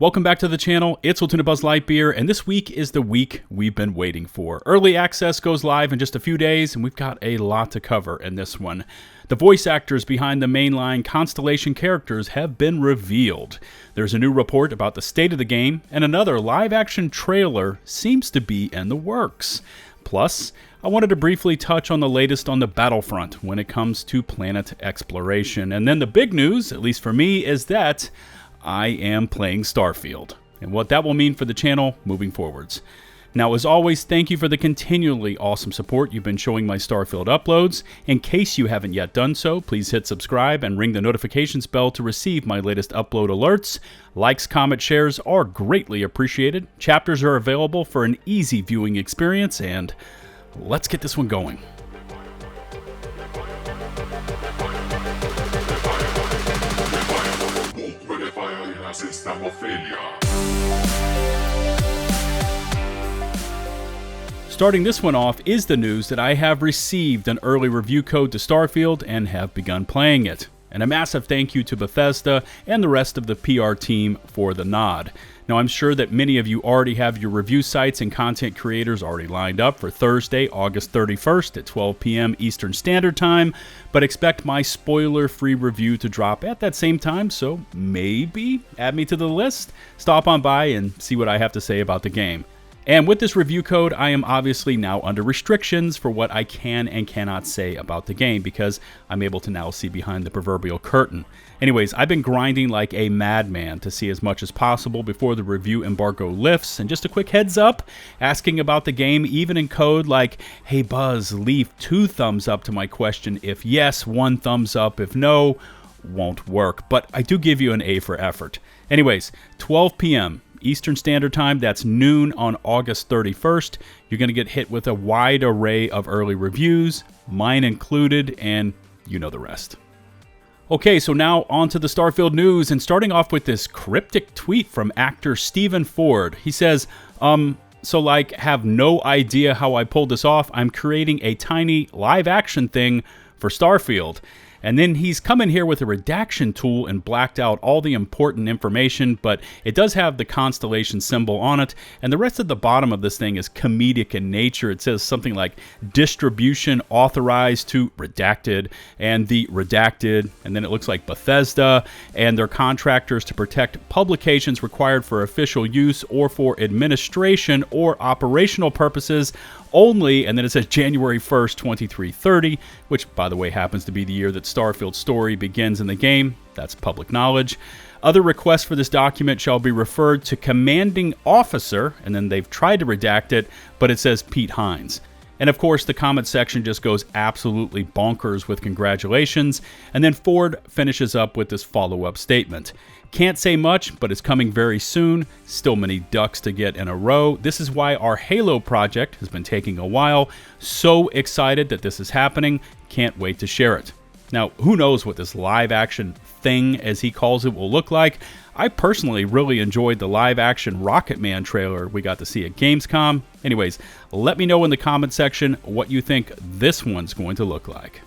Welcome back to the channel, it's LukeTheDuke, and this week is the week we've been waiting for. Early access goes live in just a few days, and we've got a lot to cover in this one. The voice actors behind the mainline Constellation characters have been revealed. There's a new report about the state of the game, and another live-action trailer seems to be in the works. Plus, I wanted to briefly touch on the latest on the battlefront when it comes to planet exploration. And then the big news, at least for me, is that I am playing Starfield, and what that will mean for the channel moving forwards. Now, as always, thank you for the continually awesome support you've been showing my Starfield uploads. In case you haven't yet done so, please hit subscribe and ring the notifications bell to receive my latest upload alerts. Likes, comments, shares are greatly appreciated. Chapters are available for an easy viewing experience, and let's get this one going. System of failure. Starting this one off is the news that I have received an early review code to Starfield and have begun playing it. And a massive thank you to Bethesda and the rest of the PR team for the nod. Now, I'm sure that many of you already have your review sites and content creators already lined up for Thursday, August 31st at 12 p.m. Eastern Standard Time, but expect my spoiler-free review to drop at that same time, so maybe add me to the list, stop on by and see what I have to say about the game. And with this review code, I am obviously now under restrictions for what I can and cannot say about the game because I'm able to now see behind the proverbial curtain. Anyways, I've been grinding like a madman to see as much as possible before the review embargo lifts, and just a quick heads up, asking about the game even in code like, hey Buzz, leave 2 thumbs up to my question if yes, 1 thumbs up if no, won't work, but I do give you an A for effort. Anyways, 12 p.m. Eastern Standard Time, that's noon on August 31st. You're going to get hit with a wide array of early reviews, mine included, and you know the rest. Okay, so now on to the Starfield news, and starting off with this cryptic tweet from actor Stephen Ford. He says, have no idea how I pulled this off. I'm creating a tiny live action thing for Starfield. And then he's come in here with a redaction tool and blacked out all the important information, but it does have the Constellation symbol on it, and the rest of the bottom of this thing is comedic in nature. It says something like distribution authorized to redacted, and the redacted, and then it looks like Bethesda and their contractors to protect publications required for official use or for administration or operational purposes only, and then it says January 1st, 2330, which, by the way, happens to be the year that Starfield's story begins in the game. That's public knowledge. Other requests for this document shall be referred to commanding officer, and then they've tried to redact it, but it says Pete Hines. And of course, the comment section just goes absolutely bonkers with congratulations, and then Ford finishes up with this follow-up statement. Can't say much, but it's coming very soon. Still many ducks to get in a row. This is why our Halo project has been taking a while. So excited that this is happening. Can't wait to share it. Now, who knows what this live-action thing, as he calls it, will look like. I personally really enjoyed the live-action Rocket Man trailer we got to see at Gamescom. Anyways, let me know in the comment section what you think this one's going to look like.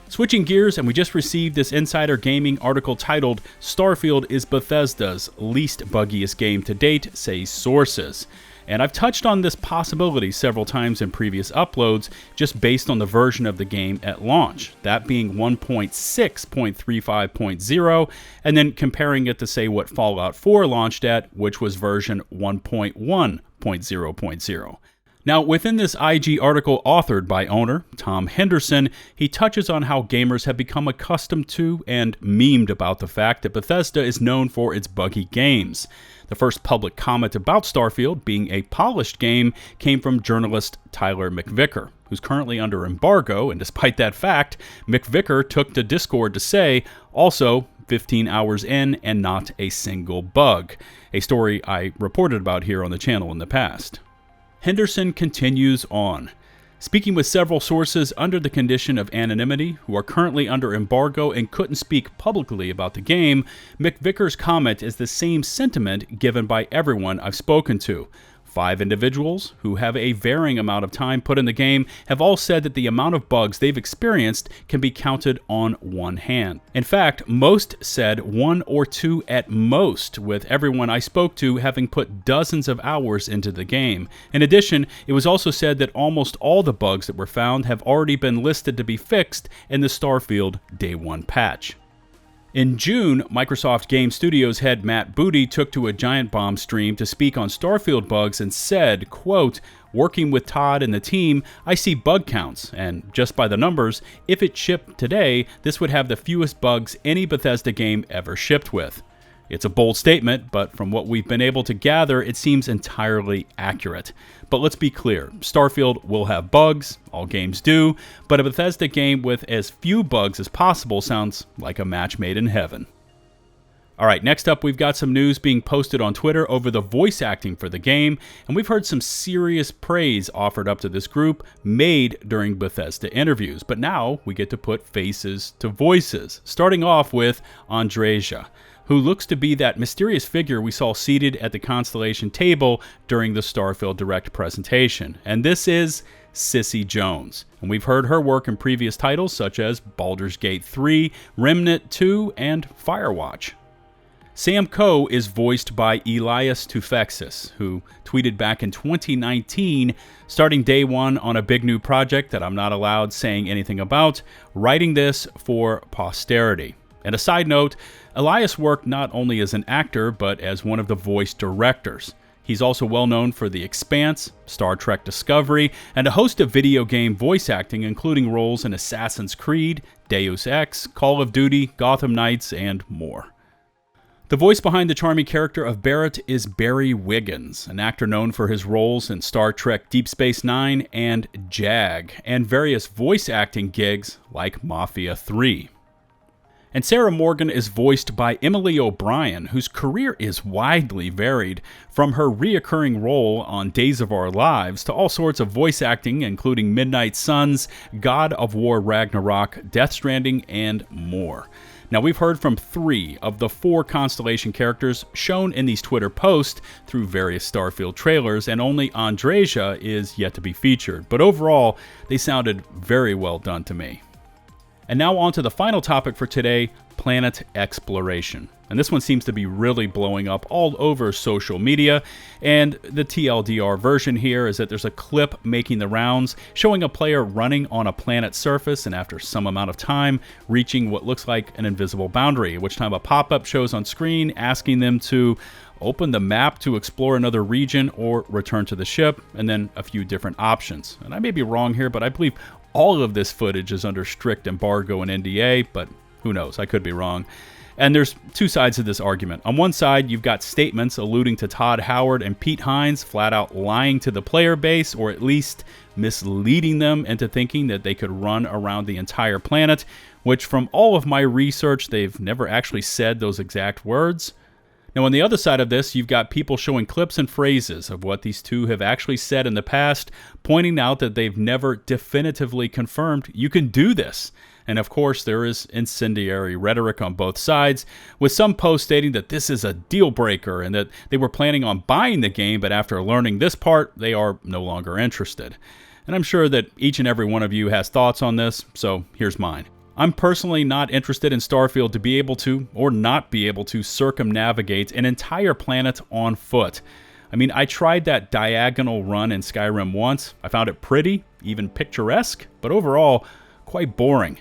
Switching gears, and we just received this Insider Gaming article titled, Starfield is Bethesda's least buggiest game to date, say sources. And I've touched on this possibility several times in previous uploads, just based on the version of the game at launch, that being 1.6.35.0, and then comparing it to, say, what Fallout 4 launched at, which was version 1.1.0.0. Now, within this IG article authored by owner Tom Henderson, he touches on how gamers have become accustomed to and memed about the fact that Bethesda is known for its buggy games. The first public comment about Starfield being a polished game came from journalist Tyler McVicker, who's currently under embargo, and despite that fact, McVicker took to Discord to say, also, 15 hours in and not a single bug, a story I reported about here on the channel in the past. Henderson continues on. Speaking with several sources under the condition of anonymity who are currently under embargo and couldn't speak publicly about the game, McVicker's comment is the same sentiment given by everyone I've spoken to. 5 individuals who have a varying amount of time put in the game have all said that the amount of bugs they've experienced can be counted on one hand. In fact, most said 1 or 2 at most, with everyone I spoke to having put dozens of hours into the game. In addition, it was also said that almost all the bugs that were found have already been listed to be fixed in the Starfield Day 1 patch. In June, Microsoft Game Studios head Matt Booty took to a Giant Bomb stream to speak on Starfield bugs and said, quote, "Working with Todd and the team, I see bug counts, and just by the numbers, if it shipped today, this would have the fewest bugs any Bethesda game ever shipped with." It's a bold statement, but from what we've been able to gather, it seems entirely accurate. But let's be clear, Starfield will have bugs, all games do, but a Bethesda game with as few bugs as possible sounds like a match made in heaven. Alright, next up we've got some news being posted on Twitter over the voice acting for the game, and we've heard some serious praise offered up to this group made during Bethesda interviews. But now we get to put faces to voices, starting off with Andreja, who looks to be that mysterious figure we saw seated at the Constellation table during the Starfield Direct presentation. And this is Sissy Jones. And we've heard her work in previous titles such as Baldur's Gate 3, Remnant 2, and Firewatch. Sam Coe is voiced by Elias Tufexis, who tweeted back in 2019, starting day one on a big new project that I'm not allowed saying anything about, writing this for posterity. And a side note, Elias worked not only as an actor, but as one of the voice directors. He's also well known for The Expanse, Star Trek Discovery, and a host of video game voice acting, including roles in Assassin's Creed, Deus Ex, Call of Duty, Gotham Knights, and more. The voice behind the charming character of Barrett is Barry Wiggins, an actor known for his roles in Star Trek Deep Space Nine and JAG, and various voice acting gigs like Mafia 3. And Sarah Morgan is voiced by Emily O'Brien, whose career is widely varied, from her reoccurring role on Days of Our Lives to all sorts of voice acting, including Midnight Suns, God of War Ragnarok, Death Stranding, and more. Now, we've heard from 3 of the 4 Constellation characters shown in these Twitter posts through various Starfield trailers, and only Andreja is yet to be featured. But overall, they sounded very well done to me. And now on to the final topic for today, planet exploration. And this one seems to be really blowing up all over social media. And the TLDR version here is that there's a clip making the rounds showing a player running on a planet's surface and after some amount of time reaching what looks like an invisible boundary, at which time a pop-up shows on screen asking them to open the map to explore another region or return to the ship, and then a few different options. And I may be wrong here, but I believe all of this footage is under strict embargo and NDA, but who knows, I could be wrong. And there's 2 sides to this argument. On one side, you've got statements alluding to Todd Howard and Pete Hines flat out lying to the player base, or at least misleading them into thinking that they could run around the entire planet, which from all of my research, they've never actually said those exact words. Now, on the other side of this, you've got people showing clips and phrases of what these 2 have actually said in the past, pointing out that they've never definitively confirmed you can do this. And of course, there is incendiary rhetoric on both sides, with some posts stating that this is a deal breaker and that they were planning on buying the game, but after learning this part, they are no longer interested. And I'm sure that each and every one of you has thoughts on this, so here's mine. I'm personally not interested in Starfield to be able to, or not be able to, circumnavigate an entire planet on foot. I mean, I tried that diagonal run in Skyrim once. I found it pretty, even picturesque, but overall, quite boring.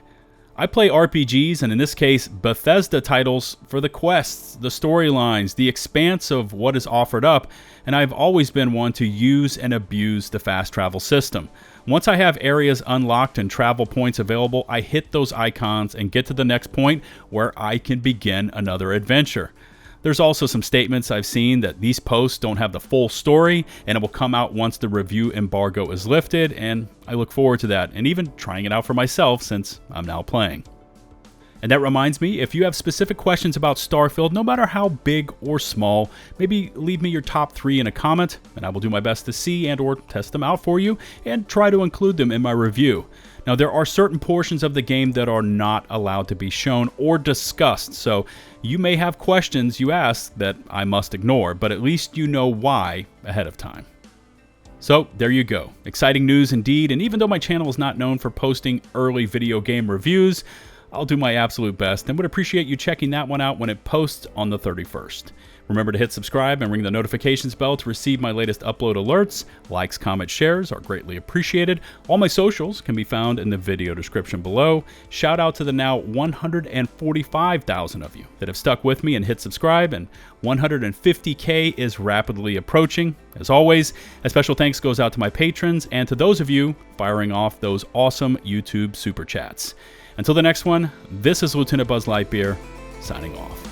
I play RPGs, and in this case, Bethesda titles, for the quests, the storylines, the expanse of what is offered up, and I've always been one to use and abuse the fast travel system. Once I have areas unlocked and travel points available, I hit those icons and get to the next point where I can begin another adventure. There's also some statements I've seen that these posts don't have the full story, and it will come out once the review embargo is lifted, and I look forward to that, and even trying it out for myself since I'm now playing. And that reminds me, if you have specific questions about Starfield, no matter how big or small, maybe leave me your top 3 in a comment, and I will do my best to see and or test them out for you, and try to include them in my review. Now, there are certain portions of the game that are not allowed to be shown or discussed, so you may have questions you ask that I must ignore, but at least you know why ahead of time. So there you go. Exciting news indeed, and even though my channel is not known for posting early video game reviews, I'll do my absolute best and would appreciate you checking that one out when it posts on the 31st. Remember to hit subscribe and ring the notifications bell to receive my latest upload alerts. Likes, comments, shares are greatly appreciated. All my socials can be found in the video description below. Shout out to the now 145,000 of you that have stuck with me and hit subscribe, and 150K is rapidly approaching. As always, a special thanks goes out to my patrons and to those of you firing off those awesome YouTube super chats. Until the next one, this is LtBuzzLitebeer signing off.